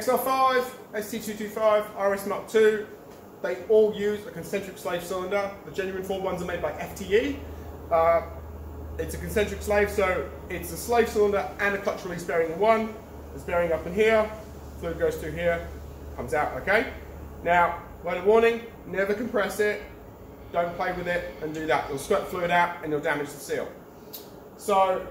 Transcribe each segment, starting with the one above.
XR5, ST225, RS mk2, they all use a concentric slave cylinder. The genuine Ford ones are made by FTE. It's a concentric slave, so it's a slave cylinder and a clutch release bearing in one. There's bearing up in here, fluid goes through here, comes out, okay? Now, word of warning, never compress it, don't play with it and do that. You'll sweat fluid out and you'll damage the seal. So,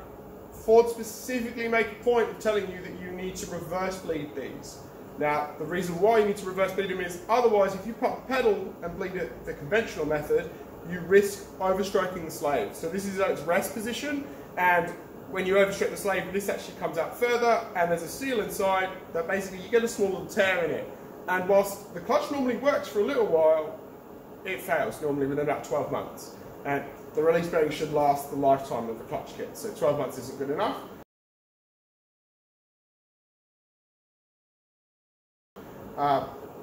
Ford specifically make a point of telling you that you need to reverse bleed these. Now, the reason why you need to reverse bleed them is otherwise, if you pop a pedal and bleed it the conventional method, you risk overstroking the slave. So this is its rest position, and when you overstroke the slave, this actually comes out further, and there's a seal inside that basically you get a small little tear in it. And whilst the clutch normally works for a little while, it fails normally within about 12 months. And the release bearing should last the lifetime of the clutch kit, so 12 months isn't good enough.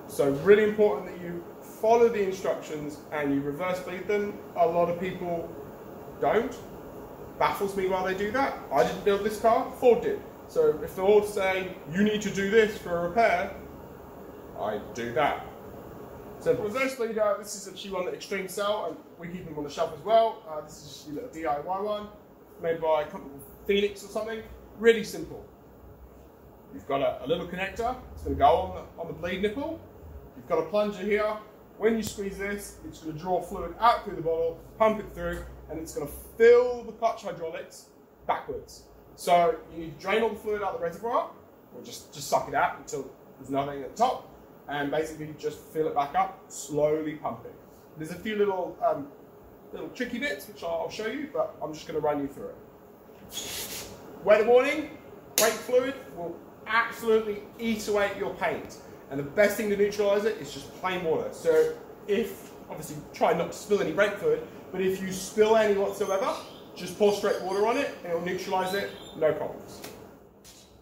So really important that you follow the instructions and you reverse bleed them. A lot of people don't. Baffles me why they do that. I didn't build this car, Ford did. So if Ford say, you need to do this for a repair, I do that. So reverse bleeder, this is actually one that Extreme sell, and we keep them on the shelf as well. This is just a little DIY one, made by a company called Phoenix or something. Really simple. You've got a little connector, it's going to go on the bleed nipple. You've got a plunger here. When you squeeze this, it's going to draw fluid out through the bottle, pump it through, and it's going to fill the clutch hydraulics backwards. So you need to drain all the fluid out of the reservoir, or just suck it out until there's nothing at the top, and basically just fill it back up, slowly pump it. There's a few little tricky bits which I'll show you, but I'm just going to run you through it. Weather warning, brake fluid will absolutely eat away at your paint. And the best thing to neutralise it is just plain water. So obviously try not to spill any brake fluid, but if you spill any whatsoever, just pour straight water on it and it will neutralise it, no problems.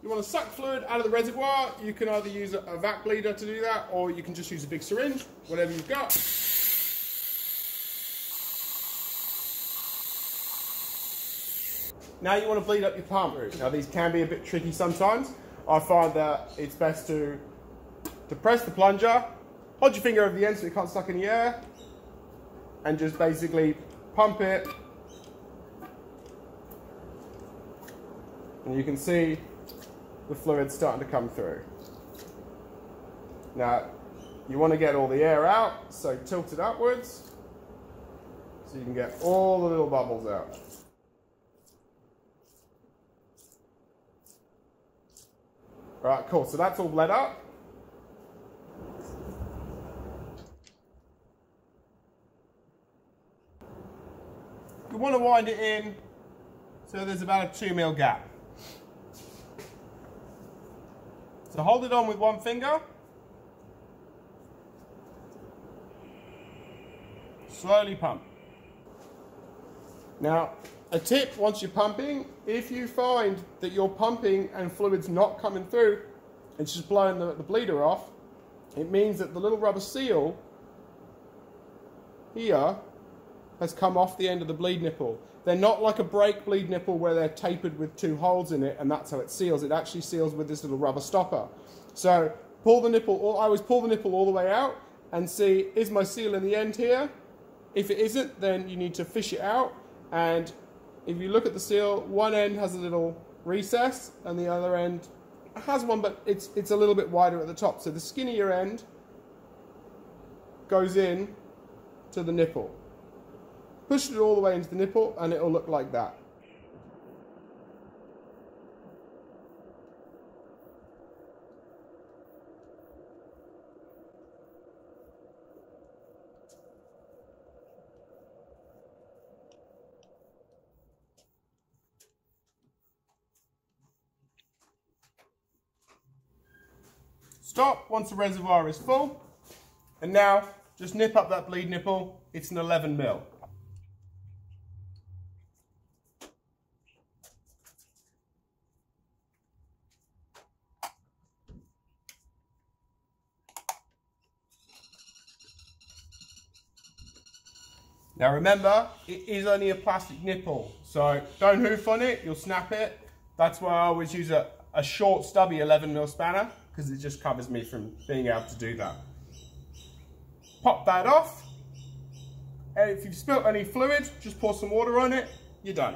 You want to suck fluid out of the reservoir, you can either use a vac bleeder to do that, or you can just use a big syringe, whatever you've got. Now you want to bleed up your pump. Now these can be a bit tricky sometimes. I find that it's best to press the plunger, hold your finger over the end so it can't suck any air, and just basically pump it. And you can see the fluid starting to come through. Now, you want to get all the air out, so tilt it upwards so you can get all the little bubbles out. Right, cool, so that's all bled up. You want to wind it in so there's about a 2 mm gap. So hold it on with one finger. Slowly pump. Now, a tip once you're pumping, if you find that you're pumping and fluid's not coming through, it's just blowing the bleeder off, it means that the little rubber seal here has come off the end of the bleed nipple. They're not like a brake bleed nipple where they're tapered with 2 holes in it and that's how it seals. It actually seals with this little rubber stopper. So pull the nipple, I always pull the nipple all the way out and see, is my seal in the end here? If it isn't, then you need to fish it out, and if you look at the seal, one end has a little recess and the other end has one, but it's a little bit wider at the top. So the skinnier end goes in to the nipple. Push it all the way into the nipple and it'll look like that. Stop once the reservoir is full, and now just nip up that bleed nipple. It's an 11 mm. Now remember, it is only a plastic nipple, so don't hoof on it, you'll snap it. That's why I always use a short stubby 11 mm spanner. because it just covers me from being able to do that. Pop that off, and if you've spilt any fluid, just pour some water on it, you're done.